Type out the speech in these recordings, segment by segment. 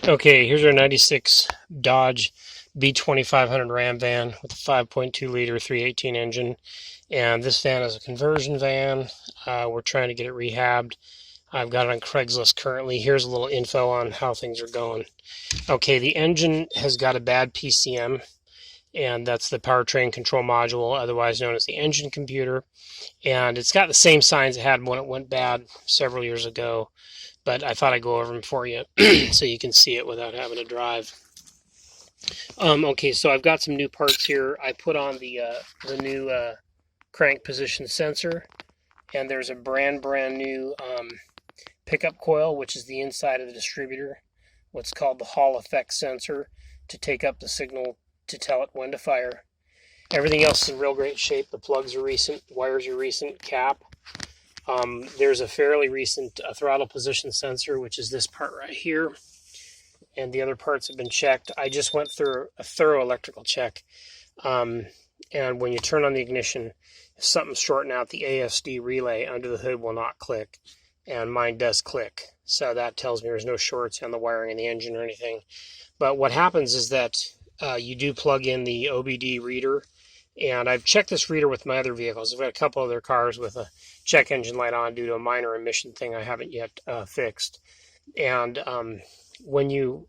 Okay, here's our 96 Dodge B2500 Ram van with a 5.2 liter 318 engine. And this van is a conversion van. We're trying to get it rehabbed. I've got it on Craigslist currently. Here's a little info on how things are going. Okay, the engine has got a bad PCM, and that's the powertrain control module, otherwise known as the engine computer. And it's got the same signs it had when it went bad several years ago, but I thought I'd go over them for you so you can see it without having to drive. Okay, so I've got some new parts here. I put on the new crank position sensor, and there's a brand new pickup coil, which is the inside of the distributor, what's called the Hall effect sensor, to take up the signal to tell it when to fire. Everything else is in real great shape. The plugs are recent, wires are recent, cap. There's a fairly recent throttle position sensor, which is this part right here. And the other parts have been checked. I just went through a thorough electrical check. And when you turn on the ignition, if something's shorting out, the ASD relay under the hood will not click. And mine does click. So that tells me there's no shorts on the wiring in the engine or anything. But what happens is that you do plug in the OBD reader. And I've checked this reader with my other vehicles. I've got a couple other cars with a check engine light on due to a minor emission thing I haven't yet fixed. And when you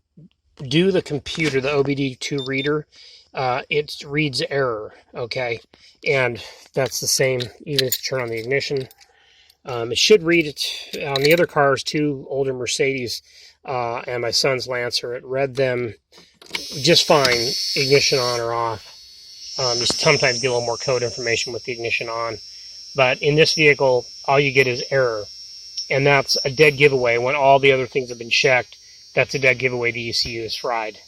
do the computer, the OBD2 reader, it reads error, okay? And that's the same even if you turn on the ignition. It should read it on the other cars, two older Mercedes and my son's Lancer. It read them just fine, ignition on or off. You sometimes get a little more code information with the ignition on. But in this vehicle, all you get is error. And that's a dead giveaway. When all the other things have been checked, that's a dead giveaway. The ECU is fried.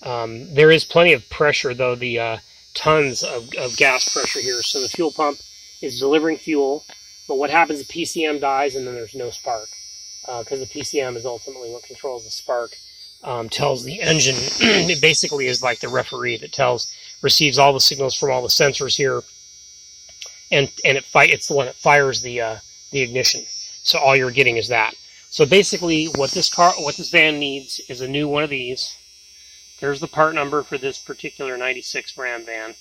There is plenty of pressure, though, the tons of gas pressure here. So the fuel pump is delivering fuel. But what happens, the PCM dies, and then there's no spark. Because the PCM is ultimately what controls the spark. Tells the engine, it basically is like the referee that receives all the signals from all the sensors here, and it's the one that fires the ignition. So all you're getting is that. So basically, what this van needs is a new one of these. There's the part number for this particular 96 Ram van,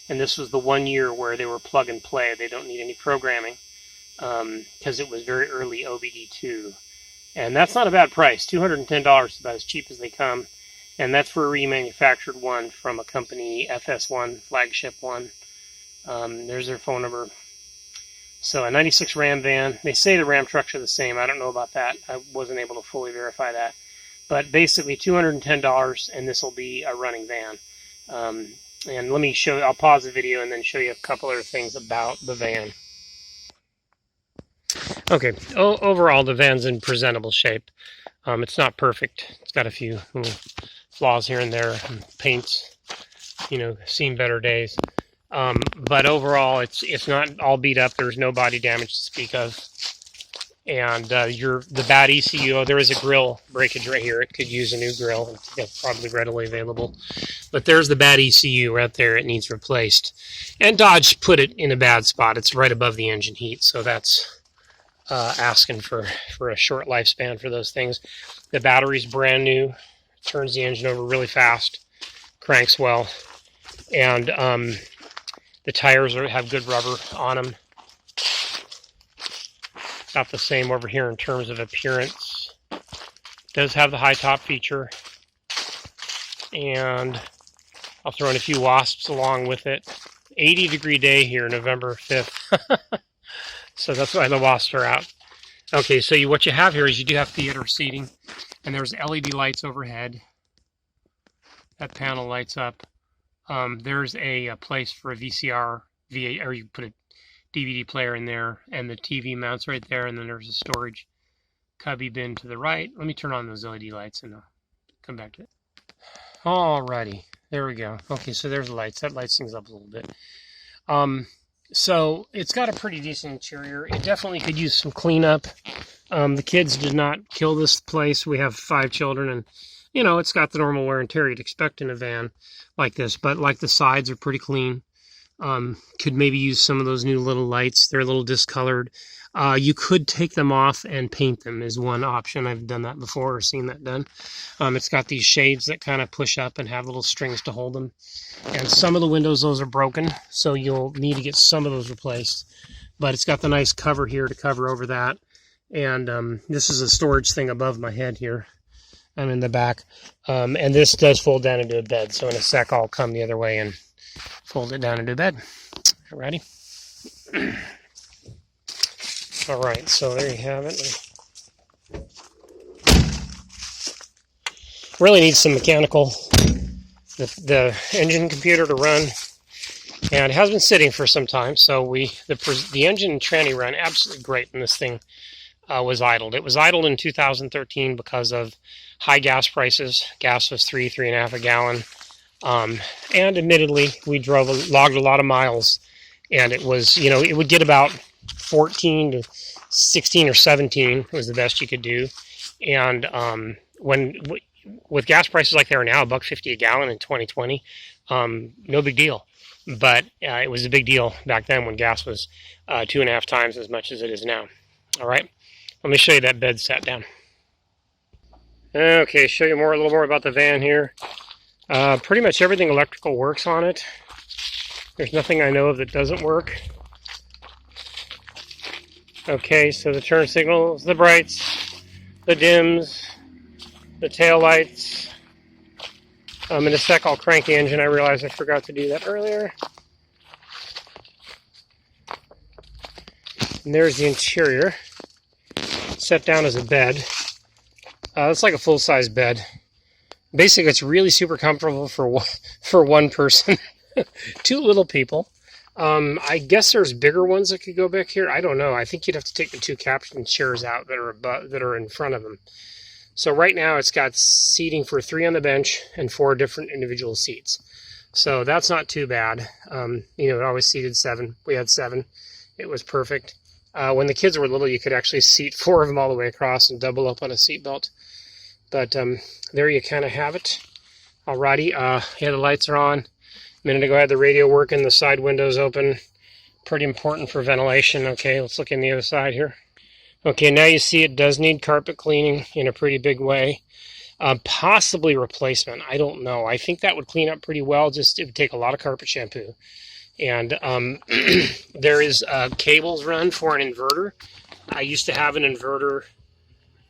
and this was the 1 year where they were plug and play. They don't need any programming because it was very early OBD2. And that's not a bad price. $210 is about as cheap as they come. And that's for a remanufactured one from a company, FS1, Flagship One. There's their phone number. So a 96 Ram van. They say the Ram trucks are the same. I don't know about that. I wasn't able to fully verify that. But basically $210, and this will be a running van. And let me show you, I'll pause the video and then show you a couple other things about the van. Okay, overall the van's in presentable shape. It's not perfect. It's got a few little flaws here and there. Paint's, seen better days. But overall, it's not all beat up. There's no body damage to speak of. And the bad ECU, there is a grill breakage right here. It could use a new grill. It's probably readily available. But there's the bad ECU right there. It needs replaced. And Dodge put it in a bad spot. It's right above the engine heat, so that's asking for a short lifespan for those things. The battery's brand new. Turns the engine over really fast. Cranks well. And the tires have good rubber on them. About the same over here in terms of appearance. Does have the high top feature. And I'll throw in a few wasps along with it. 80-degree day here, November 5th. So that's why the wasps are out. Okay, so what you have here is you do have theater seating. And there's LED lights overhead. That panel lights up. There's a place for a VCR, or you put a DVD player in there, and the TV mounts right there, and then there's a storage cubby bin to the right. Let me turn on those LED lights and come back to it. Alrighty, there we go. Okay, so there's the lights. That lights things up a little bit. So it's got a pretty decent interior. It definitely could use some cleanup. The kids did not kill this place. We have 5 children, and it's got the normal wear and tear you'd expect in a van like this, but like the sides are pretty clean. Could maybe use some of those new little lights. They're a little discolored. You could take them off and paint them is one option. I've done that before or seen that done. It's got these shades that kind of push up and have little strings to hold them. And some of the windows, those are broken, so you'll need to get some of those replaced. But it's got the nice cover here to cover over that. And this is a storage thing above my head here. I'm in the back. And this does fold down into a bed. So in a sec, I'll come the other way and fold it down into a bed. Alrighty. All right, so there you have it. Really needs some mechanical, the engine computer to run, and it has been sitting for some time. So the engine and tranny run absolutely great when this thing was idled. It was idled in 2013 because of high gas prices. Gas was $3.5 a gallon, and admittedly, we logged a lot of miles, and it was, it would get about 14 to 16 or 17 was the best you could do. And with gas prices like they are now, $1.50 a gallon in 2020, no big deal. But it was a big deal back then when gas was 2.5 times as much as it is now. All right, let me show you that bed sat down. Okay, show you a little more about the van here. Pretty much everything electrical works on it. There's nothing I know of that doesn't work. Okay, so the turn signals, the brights, the dims, the tail lights. In a sec, I'll crank the engine. I realized I forgot to do that earlier. And there's the interior, set down as a bed. It's like a full-size bed. Basically, it's really super comfortable for one person. 2 little people. I guess there's bigger ones that could go back here. I don't know. I think you'd have to take the 2 captain chairs out that are in front of them. So right now it's got seating for 3 on the bench and 4 different individual seats. So that's not too bad. It always seated 7. We had 7. It was perfect. When the kids were little, you could actually seat 4 of them all the way across and double up on a seat belt. But there you kind of have it. Alrighty. Yeah, the lights are on. A minute ago I had the radio working, the side windows open. Pretty important for ventilation. Okay, let's look in the other side here. Okay, now you see it does need carpet cleaning in a pretty big way. Possibly replacement. I don't know. I think that would clean up pretty well. Just it would take a lot of carpet shampoo. And there is cables run for an inverter. I used to have an inverter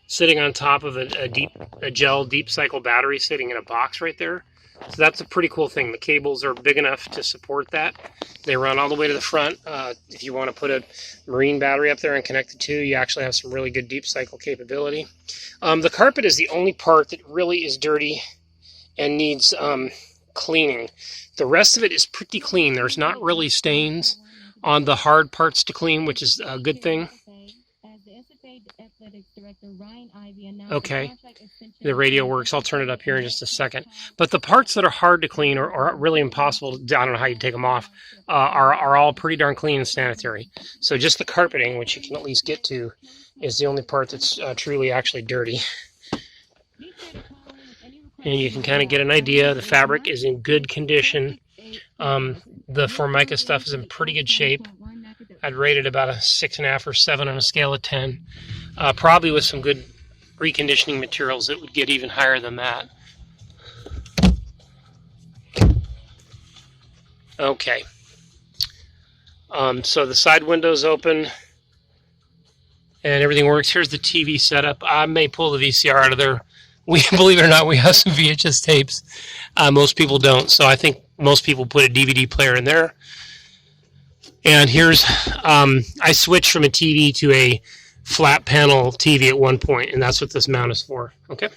sitting on top of a gel deep cycle battery sitting in a box right there. So that's a pretty cool thing. The cables are big enough to support that. They run all the way to the front. If you want to put a marine battery up there and connect it to, you actually have some really good deep cycle capability. The carpet is the only part that really is dirty and needs cleaning. The rest of it is pretty clean. There's not really stains on the hard parts to clean, which is a good thing. Okay, the radio works. I'll turn it up here in just a second. But the parts that are hard to clean or are really impossible, I don't know how you take them off, are all pretty darn clean and sanitary. So just the carpeting, which you can at least get to, is the only part that's truly actually dirty. And you can kind of get an idea. The fabric is in good condition. The Formica stuff is in pretty good shape. I'd rate it about a 6.5 or 7 on a scale of 10. Probably with some good reconditioning materials, it would get even higher than that. Okay. So the side window's open and everything works. Here's the TV setup. I may pull the VCR out of there. Believe it or not, we have some VHS tapes. Most people don't, so I think most people put a DVD player in there. And here's, I switched from a TV to a flat panel TV at one point, and that's what this mount is for. Okay.